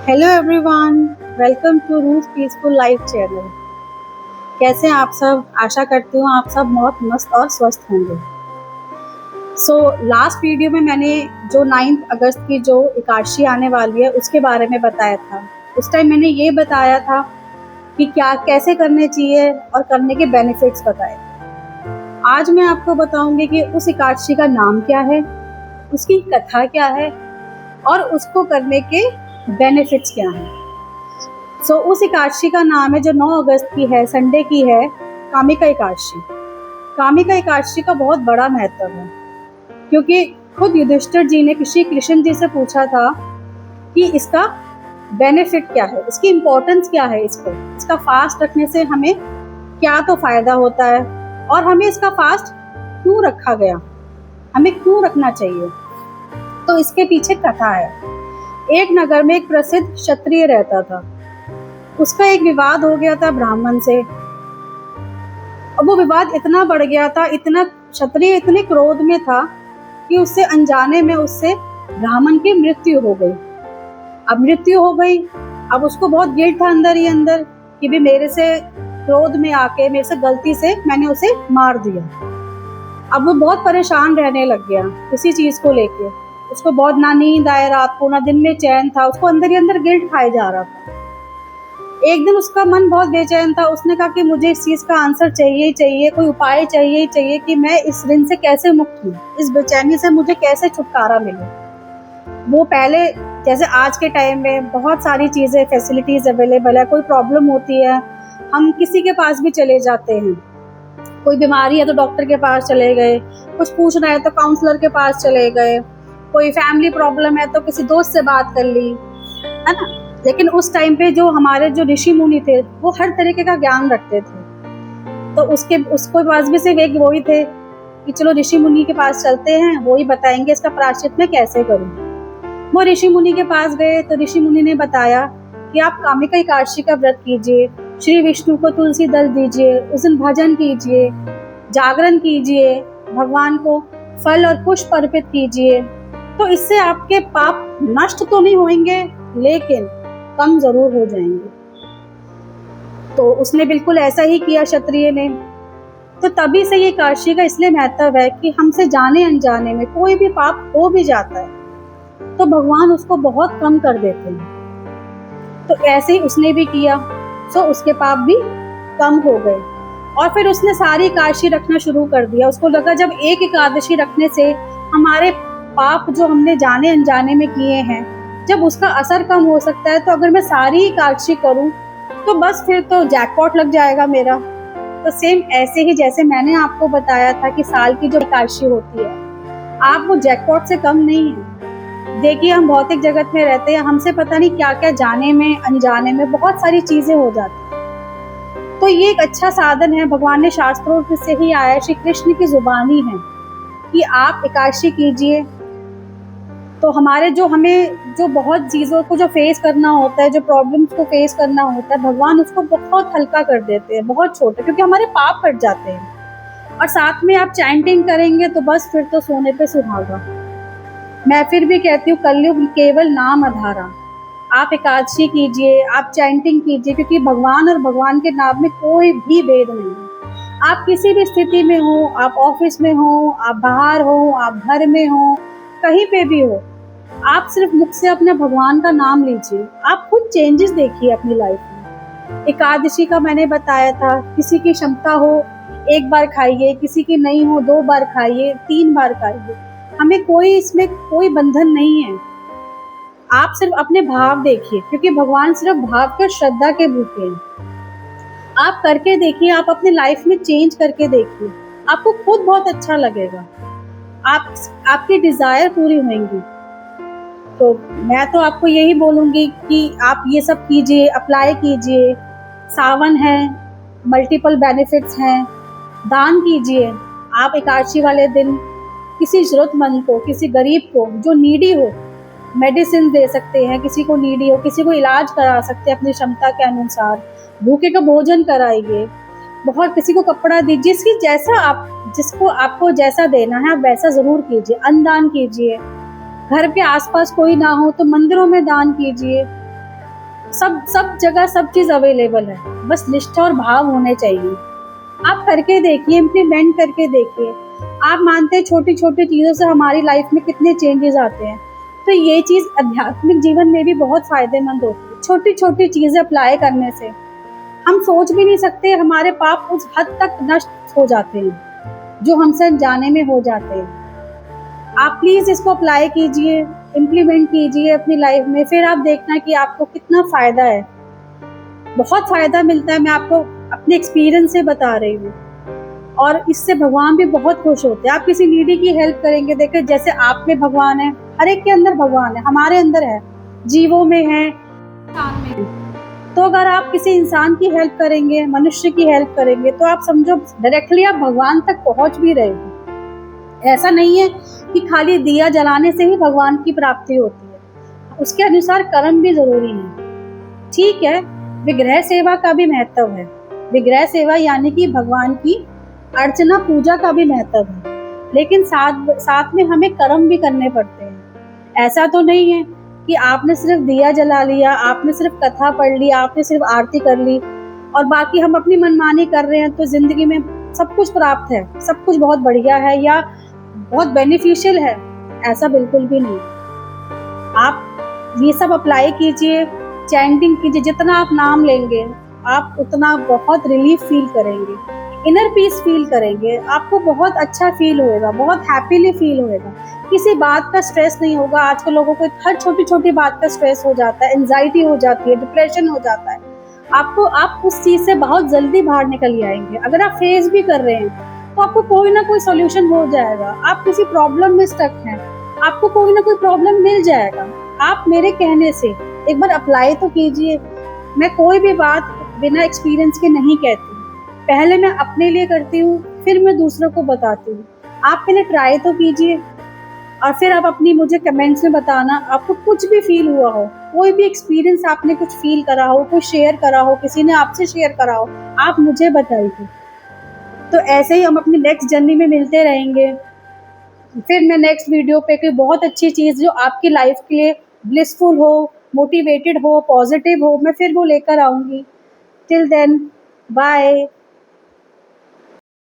Hello everyone, welcome to Ruth peaceful life channel. कैसे हैं आप सब? आशा करती हूँ आप सब बहुत मस्त और स्वस्थ होंगे। लास्ट वीडियो में मैंने जो 9 अगस्त की जो एकादशी आने वाली है उसके बारे में बताया था। उस टाइम मैंने ये बताया था कि क्या कैसे करने चाहिए और करने के बेनिफिट्स बताए। आज मैं आपको बताऊंगी कि उस एकादशी का नाम क्या है, उसकी कथा क्या है और उसको करने के बेनिफिट्स क्या हैं। उस एकादशी का नाम है जो 9 अगस्त की है, संडे की है, कामिका एकादशी। कामिका एकादशी का बहुत बड़ा महत्व है क्योंकि खुद युधिष्ठिर जी ने श्री कृष्ण जी से पूछा था कि इसका बेनिफिट क्या है, इसकी इम्पोर्टेंस क्या है, इसका फास्ट रखने से हमें क्या तो फायदा होता है और हमें इसका फास्ट क्यों रखा गया, हमें क्यों रखना चाहिए। तो इसके पीछे कथा है। एक नगर में एक प्रसिद्ध क्षत्रिय रहता था। उसका एक विवाद हो गया था ब्राह्मण से। अब वो विवाद इतना बढ़ गया था, इतना क्षत्रिय इतने क्रोध में था कि उससे अनजाने में उससे ब्राह्मण की मृत्यु हो गई। अब मृत्यु हो गई, अब उसको बहुत गिल्ट था अंदर ही अंदर कि भी मेरे से क्रोध में आके मेरे से गलती से मैंने उसे मार दिया। अब वो बहुत परेशान रहने लग गया इसी चीज को लेके। उसको बहुत ना नींद आए रात को, ना दिन में चैन था, उसको अंदर ही अंदर गिल्ट खाए जा रहा था। एक दिन उसका मन बहुत बेचैन था। उसने कहा कि मुझे इस चीज का आंसर चाहिए ही चाहिए, कोई उपाय चाहिए ही चाहिए कि मैं इस ऋण से कैसे मुक्त हूँ, इस बेचैनी से मुझे कैसे छुटकारा मिले। वो पहले जैसे आज के टाइम में बहुत सारी चीजें फैसिलिटीज अवेलेबल है, कोई प्रॉब्लम होती है हम किसी के पास भी चले जाते हैं। कोई बीमारी है तो डॉक्टर के पास चले गए, कुछ पूछना है तो काउंसलर के पास चले गए, कोई फैमिली प्रॉब्लम है तो किसी दोस्त से बात कर ली, है ना। लेकिन उस टाइम पे जो हमारे जो ऋषि मुनि थे वो हर तरीके का ज्ञान रखते थे। तो उसको पास भी सिर्फ एक वो ही थे कि चलो ऋषि मुनि के पास चलते हैं, वो ही बताएंगे इसका प्रायश्चित मैं कैसे करूं। वो ऋषि मुनि के पास गए तो ऋषि मुनि ने बताया कि आप कामिका एकादशी का व्रत कीजिए, श्री विष्णु को तुलसी दल दीजिए, उस दिन भजन कीजिए, जागरण कीजिए, भगवान को फल और पुष्प अर्पित कीजिए। तो इससे आपके पाप नष्ट तो नहीं होंगे लेकिन कम जरूर हो जाएंगे। तो उसने बिल्कुल ऐसा ही किया क्षत्रिय ने। तो तभी से ये एकादशी का इसलिए महत्व है कि हमसे जाने अनजाने में कोई भी पाप हो भी जाता है तो भगवान उसको बहुत कम कर देते हैं। तो ऐसे ही उसने भी किया, तो उसके पाप भी कम हो गए और फिर उसने सारी एकादशी रखना शुरू कर दिया। उसको लगा जब एक एकादशी रखने से हमारे पाप जो हमने जाने अनजाने में किए हैं, जब उसका असर कम हो सकता है तो अगर मैं सारी एकादशी करूं तो बस फिर तो जैकपॉट लग जाएगा मेरा। तो सेम ऐसे ही जैसे मैंने आपको बताया था कि साल की जो एकादशी होती है, आप वो जैकपॉट से कम नहीं है। देखिए हम भौतिक जगत में रहते हैं, हमसे पता नहीं क्या क्या जाने में अनजाने में बहुत सारी चीजें हो जाती हैं। तो ये एक अच्छा साधन है, भगवान ने शास्त्रों से ही आया, श्री कृष्ण की जुबानी है कि आप एकादशी कीजिए। तो हमें जो बहुत चीज़ों को जो फेस करना होता है, जो प्रॉब्लम्स को फेस करना होता है, भगवान उसको बहुत हल्का कर देते हैं, बहुत छोटे, क्योंकि हमारे पाप कट जाते हैं। और साथ में आप चैंटिंग करेंगे तो बस फिर तो सोने पे सुहागा। मैं फिर भी कहती हूँ कलयुग केवल नाम आधारा। आप एकादशी कीजिए, आप चैंटिंग कीजिए, क्योंकि भगवान और भगवान के नाम में कोई भी भेद नहीं है। आप किसी भी स्थिति में हो, आप ऑफिस में हो, आप बाहर हो, आप घर में हो, कहीं पे भी हो, आप सिर्फ मुख से अपने भगवान का नाम लीजिए, आप खुद चेंजेस देखिए अपनी लाइफ में। एकादशी का मैंने बताया था, किसी की क्षमता हो 1 बार खाइए, किसी की नहीं हो 2 बार खाइए, 3 बार खाइए, हमें इसमें कोई बंधन नहीं है। आप सिर्फ अपने भाव देखिए, क्योंकि भगवान सिर्फ भाव के श्रद्धा के भूखे हैं। आप करके देखिए, आप अपने लाइफ में चेंज करके देखिए, आपको खुद बहुत अच्छा लगेगा, आपकी डिजायर पूरी होंगी। तो मैं तो आपको यही बोलूंगी कि आप ये सब कीजिए, अप्लाई कीजिए। सावन है, मल्टीपल बेनिफिट्स हैं, दान कीजिए। आप एकादशी वाले दिन किसी जरूरतमंद को, किसी गरीब को जो नीडी हो, मेडिसिन दे सकते हैं, किसी को नीडी हो, किसी को इलाज करा सकते हैं अपनी क्षमता के अनुसार, भूखे का भोजन कराइए, बहुत किसी को कपड़ा दीजिए, जिसको आपको जैसा देना है आप वैसा जरूर कीजिए। अन्नदान कीजिए, घर के आसपास कोई ना हो तो मंदिरों में दान कीजिए। सब सब जगह सब चीज़ अवेलेबल है, बस निष्ठा और भाव होने चाहिए। आप करके देखिए, इम्प्लीमेंट करके देखिए। आप मानते हैं छोटी छोटी चीज़ों से हमारी लाइफ में कितने चेंजेस आते हैं, तो ये चीज़ आध्यात्मिक जीवन में भी बहुत फ़ायदेमंद होती है। छोटी छोटी चीज़ें अप्लाई करने से हम सोच भी नहीं सकते, हमारे पाप उस हद तक नष्ट हो जाते हैं जो हमसे अनजाने में हो जाते हैं। आप प्लीज़ इसको अप्लाई कीजिए, इम्प्लीमेंट कीजिए अपनी लाइफ में, फिर आप देखना कि आपको कितना फ़ायदा है। बहुत फ़ायदा मिलता है, मैं आपको अपने एक्सपीरियंस से बता रही हूँ। और इससे भगवान भी बहुत खुश होते हैं। आप किसी नीडी की हेल्प करेंगे, देखिए जैसे आप में भगवान है, हर एक के अंदर भगवान है, हमारे अंदर है, जीवों में है, इंसान में है। तो अगर आप किसी इंसान की हेल्प करेंगे, मनुष्य की हेल्प करेंगे, तो आप समझो डायरेक्टली आप भगवान तक पहुंच भी रहे हो। ऐसा नहीं है कि खाली दिया जलाने से ही भगवान की प्राप्ति होती है, उसके अनुसार कर्म भी जरूरी है। ठीक है, विग्रह सेवा का भी महत्व है। विग्रह सेवा यानी कि भगवान की अर्चना पूजा का भी महत्व है, लेकिन साथ साथ में हमें कर्म भी करने पड़ते हैं। ऐसा तो नहीं है कि आपने सिर्फ दिया जला लिया, आपने सिर्फ कथा पढ़ ली, आपने सिर्फ आरती कर ली और बाकी हम अपनी मनमानी कर रहे हैं तो जिंदगी में सब कुछ प्राप्त है, सब कुछ बहुत बढ़िया है या बहुत बेनिफिशियल है। ऐसा बिल्कुल भी नहीं। आप ये सब अप्लाई कीजिए, चैंटिंग कीजिए, जितना आप नाम लेंगे आप उतना बहुत रिलीफ फील करेंगे, इनर पीस फील करेंगे, आपको बहुत अच्छा फील होएगा, बहुत हैप्पीली फील होएगा। किसी बात का स्ट्रेस नहीं होगा। आजकल लोगों को हर छोटी छोटी बात का स्ट्रेस हो जाता है, एंजाइटी हो जाती है, डिप्रेशन हो जाता है। आप उस चीज से बहुत जल्दी बाहर निकल आएंगे। अगर आप फेस भी कर रहे हैं तो आपको कोई ना कोई सोल्यूशन हो जाएगा। आप किसी प्रॉब्लम में स्टक हैं, आपको कोई ना कोई प्रॉब्लम मिल जाएगा। आप मेरे कहने से एक बार अप्लाई तो कीजिए। मैं कोई भी बात बिना एक्सपीरियंस के नहीं कहती, पहले मैं अपने लिए करती हूँ, फिर मैं दूसरों को बताती हूँ। आप पहले ट्राई तो कीजिए और फिर आप अपनी मुझे कमेंट्स में बताना आपको कुछ भी फील हुआ हो, कोई भी एक्सपीरियंस आपने कुछ फील करा हो, कुछ शेयर करा हो, किसी ने आपसे शेयर करा हो, आप मुझे बताइए। तो ऐसे ही हम अपनी नेक्स्ट जर्नी में मिलते रहेंगे। फिर मैं नेक्स्ट वीडियो पे कोई बहुत अच्छी चीज़ जो आपकी लाइफ के लिए ब्लिसफुल हो, मोटिवेटेड हो, पॉजिटिव हो, मैं फिर वो लेकर आऊँगी। Till then, bye.